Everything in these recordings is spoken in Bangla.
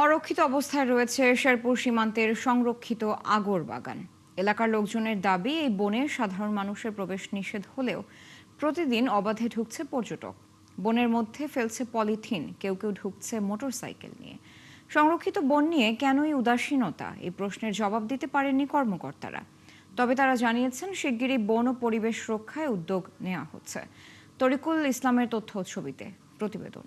অরক্ষিত অবস্থায় রয়েছে শেরপুর সীমান্তের সংরক্ষিত আগর বাগান। এলাকার লোকজনের দাবি, এই বনে সাধারণ মানুষের প্রবেশ নিষেধ হলেও প্রতিদিন অবাধে ঢুকছে পর্যটক। বনের মধ্যে ফেলছে পলিথিন, কেউ কেউ ঢুকছে মোটরসাইকেল নিয়ে। সংরক্ষিত বন নিয়ে কেনই উদাসীনতা, এই প্রশ্নের জবাব দিতে পারেননি কর্মকর্তারা। তবে তারা জানিয়েছেন শিগগিরই বন ও পরিবেশ রক্ষায় উদ্যোগ নেওয়া হচ্ছে। তরিকুল ইসলামের তথ্য ছবিতে প্রতিবেদন।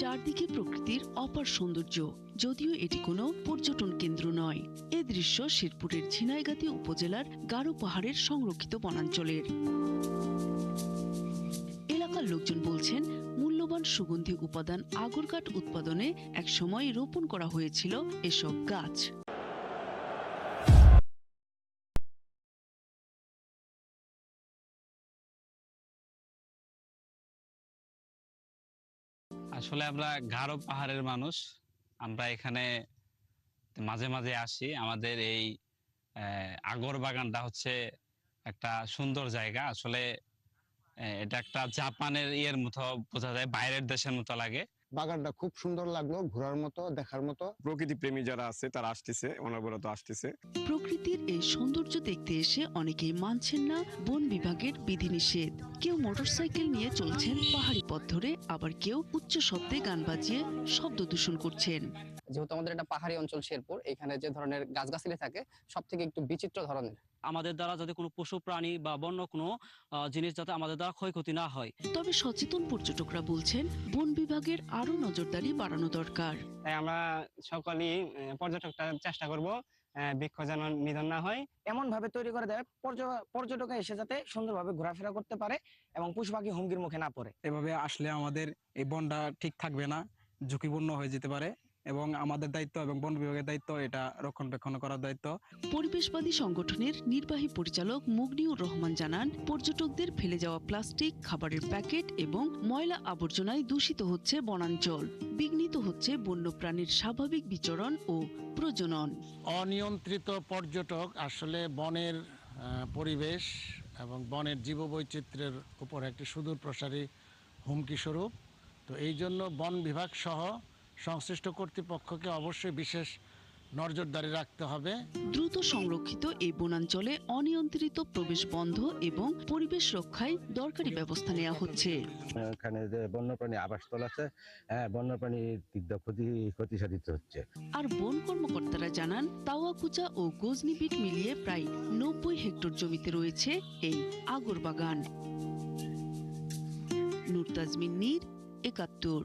চারদিকে প্রকৃতির অপার সৌন্দর্য, যদিও এটি কোনো পর্যটন কেন্দ্র নয়। এ দৃশ্য শেরপুরের ঝিনাইগাতি উপজেলার গারো পাহাড়ের সংরক্ষিত বনাঞ্চলের। এলাকার লোকজন বলছেন, মূল্যবান সুগন্ধি উপাদান আগর কাঠ উৎপাদনে একসময় রোপণ করা হয়েছিল এসব গাছ। আসলে আমরা গারো পাহাড়ের মানুষ। আমরা এখানে মাঝে মাঝে আসি। আমাদের এই আগর বাগানটা হচ্ছে একটা সুন্দর জায়গা। আসলে এটা একটা জাপানের ইয়ের মতো বোঝা যায়, বাইরের দেশের মতো লাগে। বাগানটা খুব সুন্দর লাগলো, ঘোরার মতো, দেখার মতো। প্রকৃতি প্রেমী যারা আছে তারা আসতেছে, অনবরত আসতেছে। প্রকৃতির এই সৌন্দর্য দেখতে এসে অনেকেই মানছেন না বন বিভাগের বিধিনিষেধ। কেউ মোটরসাইকেল নিয়ে চলছেন পাহাড়ি পথ ধরে, আবার কেউ উচ্চ শব্দে গান বাজিয়ে শব্দ দূষণ করছেন। যেহেতু আমাদের এটা পাহাড়ি অঞ্চল শেরপুর, এখানে যে ধরনের গাছগাছালি থাকে সব থেকে একটু বিচিত্র ধরনের। আমাদের দ্বারা যাতে কোনো পশু প্রাণী বা বন্য কোনো জিনিস যাতে আমাদের দ্বারা ক্ষয়ক্ষতি না হয়। তবে সচেতন পর্যটকরা বলছেন, বন বিভাগের আরো নজরদারি বাড়ানো দরকার। তাই আমরা সকলেই পর্যটকরা চেষ্টা করব বৃক্ষ যেন নিধন না হয়, এমন ভাবে তৈরি করে দেয় পর্যটক এসে যাতে সুন্দরভাবে ঘোরাফেরা করতে পারে এবং পশু পাখি হুমকির মুখে না পড়ে। এভাবে আসলে আমাদের এই বনটা ঠিক থাকবে না, ঝুঁকিপূর্ণ হয়ে যেতে পারে এবং আমাদের দায়িত্ব এবং বন বিভাগের দায়িত্ব এটা রক্ষণাবেক্ষণ করার দায়িত্ব। পরিবেশবাদী সংগঠনের নির্বাহী পরিচালক মুগনিউর রহমান জানান, পর্যটকদের ফেলে যাওয়া প্লাস্টিক, খাবারের প্যাকেট এবং ময়লা আবর্জনায় দূষিত হচ্ছে বনাঞ্চল, বিঘ্নিত হচ্ছে বন্যপ্রাণীর স্বাভাবিক বিচরণ ও প্রজনন। অনিয়ন্ত্রিত পর্যটক আসলে বনের পরিবেশ এবং বনের জীববৈচিত্র্যের উপর একটি সুদূর প্রসারী হুমকি স্বরূপ। তো এই জন্য বন বিভাগ সহ সংশ্লিষ্ট কর্তৃপক্ষকে অবশ্যই বিশেষ নজরদারি রাখতে হবে। দ্রুত সংরক্ষিত এই বনাঞ্চলে অনিয়ন্ত্রিত প্রবেশ বন্ধ এবং পরিবেশ রক্ষায় দরকারি ব্যবস্থা নেওয়া হচ্ছে। এখানে যে বন্যপ্রাণী আবাসস্থল আছে, বন্যপ্রাণীর তীব্র ক্ষতি সাধিত হচ্ছে। আর বন কর্মকর্তারা জানান, তাওয়াকুচা ও গজনিবিট মিলিয়ে প্রায় 90 হেক্টর জমিতে রয়েছে এই আগর বাগান। নূর তাজমিন নীর, ৭১।